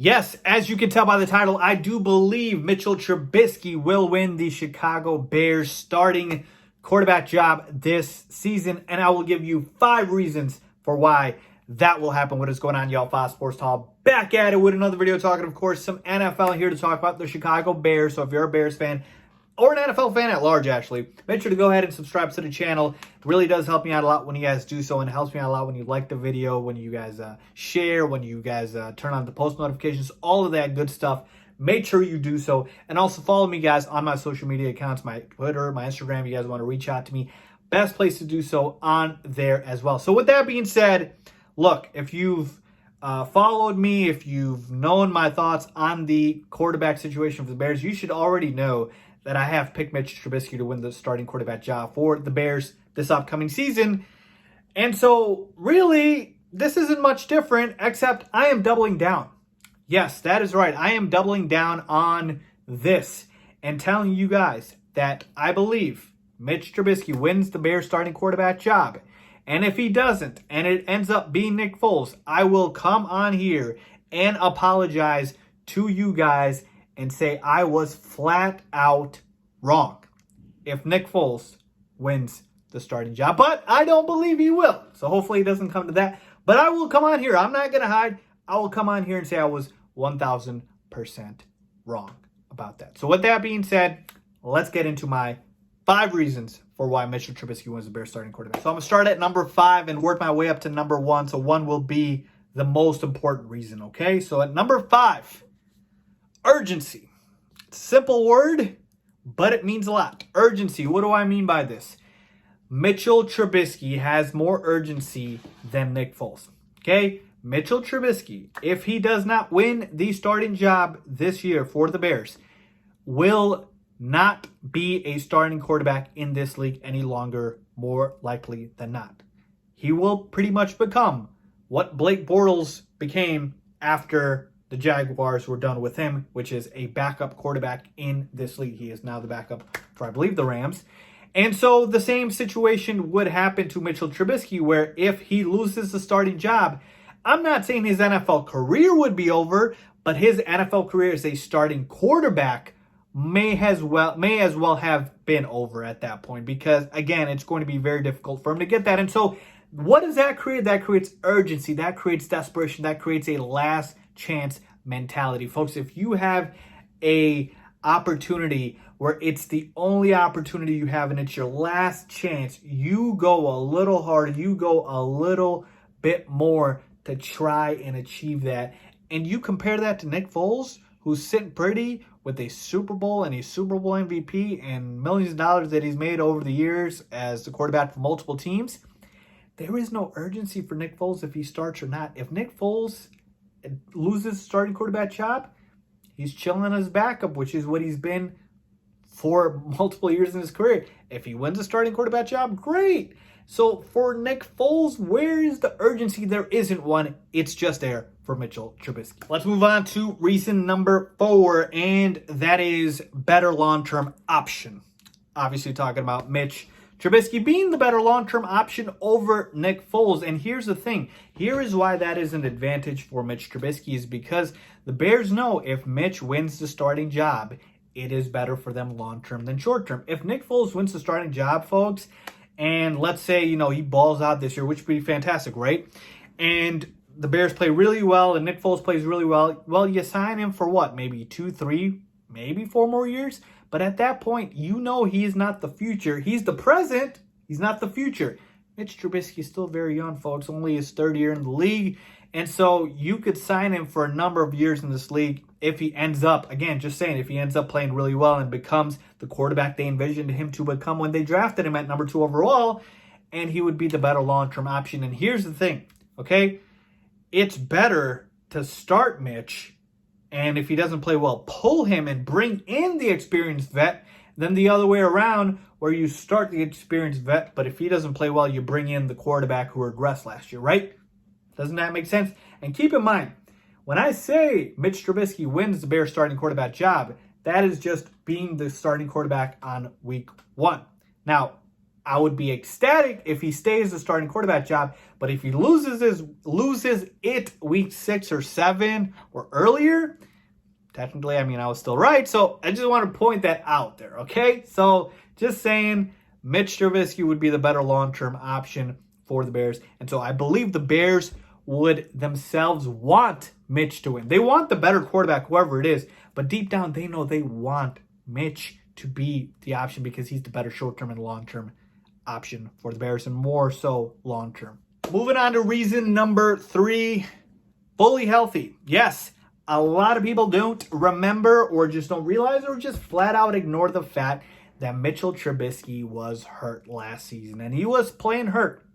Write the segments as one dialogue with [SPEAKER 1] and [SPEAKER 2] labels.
[SPEAKER 1] Yes, as you can tell by the title, I do believe Mitchell Trubisky will win the Chicago Bears starting quarterback job this season, and I will give you 5 reasons for why that will happen. What is going on, y'all? Faiz Sports Talk back at it with another video talking, of course, some NFL here to talk about the Chicago Bears. So if you're a Bears fan, or an NFL fan at large, actually, make sure to go ahead and subscribe to the channel. It really does help me out a lot when you guys do so, and it helps me out a lot when you like the video, when you guys share, when you guys turn on the post notifications, all of that good stuff. Make sure you do so. And also follow me, guys, on my social media accounts, my Twitter, my Instagram. You guys want to reach out to me, best place to do so on there as well. So with that being said, look, if you've followed me, if you've known my thoughts on the quarterback situation for the Bears, you should already know that I have picked Mitch Trubisky to win the starting quarterback job for the Bears this upcoming season. And so, really, this isn't much different, except I am doubling down. Yes, that is right. I am doubling down on this and telling you guys that I believe Mitch Trubisky wins the Bears starting quarterback job. And if he doesn't, and it ends up being Nick Foles, I will come on here and apologize to you guys and say I was flat out wrong if Nick Foles wins the starting job. But I don't believe he will. So hopefully it doesn't come to that. But I will come on here. I'm not going to hide. I will come on here and say I was 1,000% wrong about that. So with that being said, let's get into my 5 reasons for why Mitchell Trubisky wins the Bears starting quarterback. So I'm going to start at number 5 and work my way up to number 1. So 1 will be the most important reason, okay? So at number 5, urgency. Simple word, but it means a lot. Urgency. What do I mean by this? Mitchell Trubisky has more urgency than Nick Foles. Okay? Mitchell Trubisky, if he does not win the starting job this year for the Bears, will not be a starting quarterback in this league any longer, more likely than not. He will pretty much become what Blake Bortles became after the Jaguars were done with him, which is a backup quarterback in this league. He is now the backup for, I believe, the Rams. And so the same situation would happen to Mitchell Trubisky, where if he loses the starting job, I'm not saying his NFL career would be over, but his NFL career as a starting quarterback may as well have been over at that point, because, again, it's going to be very difficult for him to get that. And so what does that create? That creates urgency. That creates desperation. That creates a last chance mentality. Folks, if you have a opportunity where it's the only opportunity you have and it's your last chance, you go a little harder, you go a little bit more to try and achieve that. And you compare that to Nick Foles, who's sitting pretty with a Super Bowl and a Super Bowl MVP and millions of dollars that he's made over the years as the quarterback for multiple teams. There is no urgency for Nick Foles if he starts or not. If Nick Foles loses the starting quarterback job, he's chilling as backup, which is what he's been for multiple years in his career. If he wins a starting quarterback job, great. So for Nick Foles, where is the urgency? There isn't one. It's just there for Mitchell Trubisky. Let's move on to reason number 4, and that is better long-term option. Obviously talking about Mitch Trubisky being the better long-term option over Nick Foles. And here's the thing. Here is why that is an advantage for Mitch Trubisky, is because the Bears know if Mitch wins the starting job, it is better for them long-term than short-term. If Nick Foles wins the starting job, folks, and let's say, he balls out this year, which would be fantastic, right? And the Bears play really well and Nick Foles plays really well. Well, you sign him for what? Maybe 2, 3, maybe 4 more years? But at that point, he is not the future. He's the present. He's not the future. Mitch Trubisky is still very young, folks. Only his 3rd year in the league. And so you could sign him for a number of years in this league if he ends up, again, just saying, if he ends up playing really well and becomes the quarterback they envisioned him to become when they drafted him at number 2 overall, and he would be the better long-term option. And here's the thing, okay? It's better to start Mitch, and if he doesn't play well, pull him and bring in the experienced vet, than the other way around, where you start the experienced vet, but if he doesn't play well, you bring in the quarterback who regressed last year, right? Doesn't that make sense? And keep in mind, when I say Mitch Trubisky wins the Bears starting quarterback job, that is just being the starting quarterback on week 1. Now, I would be ecstatic if he stays the starting quarterback job, but if he loses it week 6 or 7 or earlier, technically, I mean, I was still right. So I just want to point that out there, okay? So just saying, Mitch Trubisky would be the better long-term option for the Bears. And so I believe the Bears would themselves want Mitch to win. They want the better quarterback, whoever it is, but deep down, they know they want Mitch to be the option because he's the better short-term and long-term option for the Bears, and more so long-term. Moving on to reason number 3, fully healthy. Yes, a lot of people don't remember or just don't realize or just flat out ignore the fact that Mitchell Trubisky was hurt last season, and he was playing hurt.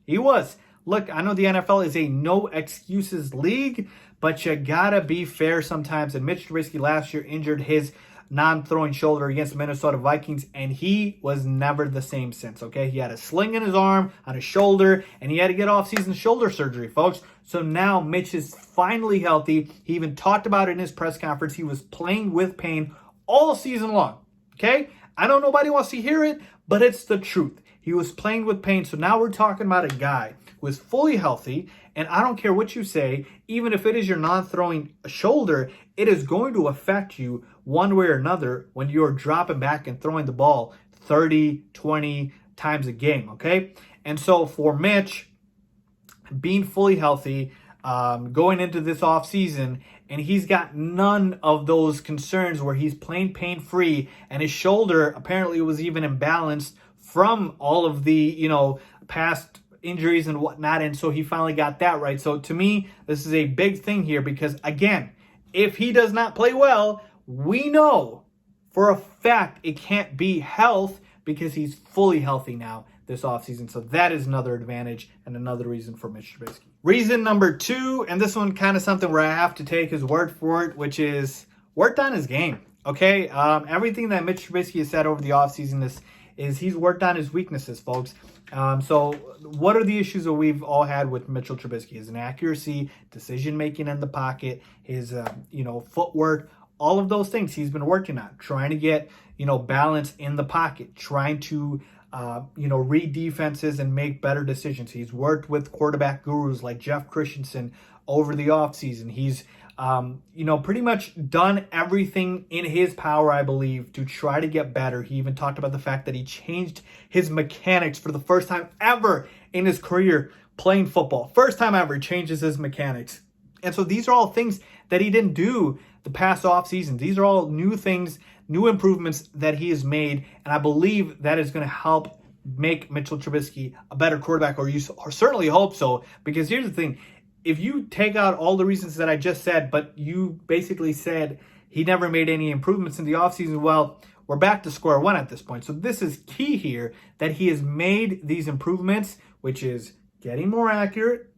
[SPEAKER 1] He was. Look, I know the NFL is a no excuses league, but you gotta be fair sometimes, and Mitch Trubisky last year injured his non-throwing shoulder against the Minnesota Vikings, and he was never the same since, okay? He had a sling in his arm, on his shoulder, and he had to get off-season shoulder surgery, folks. So now Mitch is finally healthy. He even talked about it in his press conference. He was playing with pain all season long, okay? I know nobody wants to hear it, but it's the truth. He was playing with pain, so now we're talking about a guy who is fully healthy, and I don't care what you say, even if it is your non-throwing shoulder, it is going to affect you one way or another when you're dropping back and throwing the ball 30, 20 times a game, okay? And so for Mitch, being fully healthy, going into this offseason, and he's got none of those concerns where he's playing pain-free, and his shoulder apparently was even imbalanced from all of the, past injuries and whatnot, and so he finally got that right. So to me, this is a big thing here because, again, if he does not play well, we know for a fact it can't be health because he's fully healthy now this offseason. So that is another advantage and another reason for Mitch Trubisky. Reason number 2, and this one kind of something where I have to take his word for it, which is worked on his game, okay? Everything that Mitch Trubisky has said over the offseason is he's worked on his weaknesses, folks. So what are the issues that we've all had with Mitchell Trubisky? His inaccuracy, decision-making in the pocket, his, footwork, all of those things he's been working on, trying to get, balance in the pocket, trying to, read defenses and make better decisions. He's worked with quarterback gurus like Jeff Christensen over the offseason. He's, pretty much done everything in his power, I believe, to try to get better. He even talked about the fact that he changed his mechanics for the first time ever in his career playing football. First time ever he changes his mechanics. And so these are all things that he didn't do the past off season. These are all new things, new improvements that he has made, and I believe that is going to help make Mitchell Trubisky a better quarterback, or certainly hope so, because here's the thing. If you take out all the reasons that I just said, but you basically said he never made any improvements in the offseason, well, we're back to square one at this point. So this is key here, that he has made these improvements, which is getting more accurate,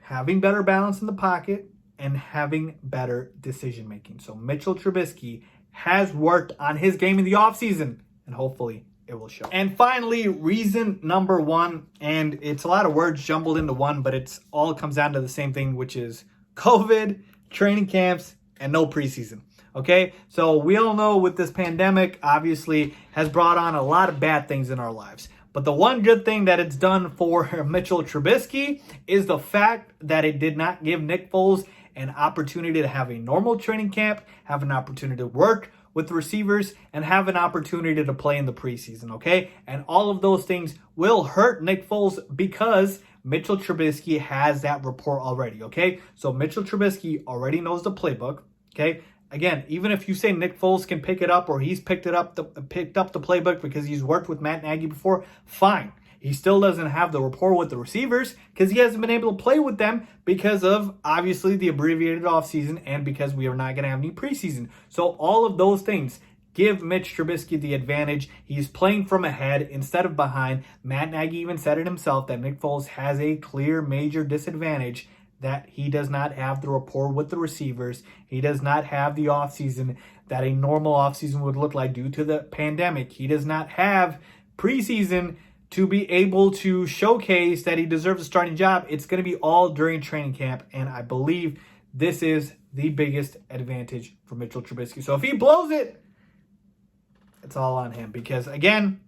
[SPEAKER 1] having better balance in the pocket, and having better decision-making. So Mitchell Trubisky has worked on his game in the offseason, and hopefully it will show. And finally, reason number 1, and it's a lot of words jumbled into one, but it's all comes down to the same thing, which is COVID, training camps, and no preseason. Okay, so we all know with this pandemic, obviously, has brought on a lot of bad things in our lives. But the one good thing that it's done for Mitchell Trubisky is the fact that it did not give Nick Foles an opportunity to have a normal training camp, have an opportunity to work with the receivers, and have an opportunity to play in the preseason, okay? And all of those things will hurt Nick Foles because Mitchell Trubisky has that rapport already, okay? So Mitchell Trubisky already knows the playbook, okay? Again, even if you say Nick Foles can pick it up or he's picked up the playbook because he's worked with Matt Nagy before, fine. He still doesn't have the rapport with the receivers because he hasn't been able to play with them because of, obviously, the abbreviated offseason and because we are not going to have any preseason. So all of those things give Mitch Trubisky the advantage. He's playing from ahead instead of behind. Matt Nagy even said it himself that Nick Foles has a clear major disadvantage, that he does not have the rapport with the receivers. He does not have the offseason that a normal offseason would look like due to the pandemic. He does not have preseason to be able to showcase that he deserves a starting job. It's going to be all during training camp, and I believe this is the biggest advantage for Mitchell Trubisky. So if he blows it, it's all on him because, again,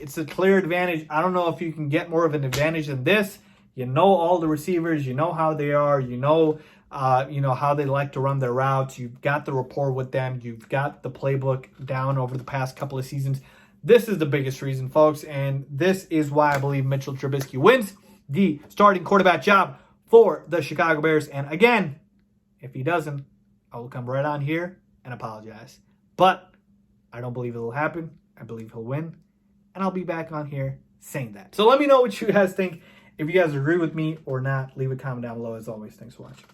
[SPEAKER 1] It's a clear advantage. I don't know if you can get more of an advantage than this. You know all the receivers. You know how they are. You know how they like to run their routes. You've got the rapport with them. You've got the playbook down over the past couple of seasons. This is the biggest reason, folks, and this is why I believe Mitchell Trubisky wins the starting quarterback job for the Chicago Bears. And again, if he doesn't, I will come right on here and apologize. But I don't believe it'll happen. I believe he'll win. And I'll be back on here saying that. So let me know what you guys think. If you guys agree with me or not, leave a comment down below. As always, thanks for watching.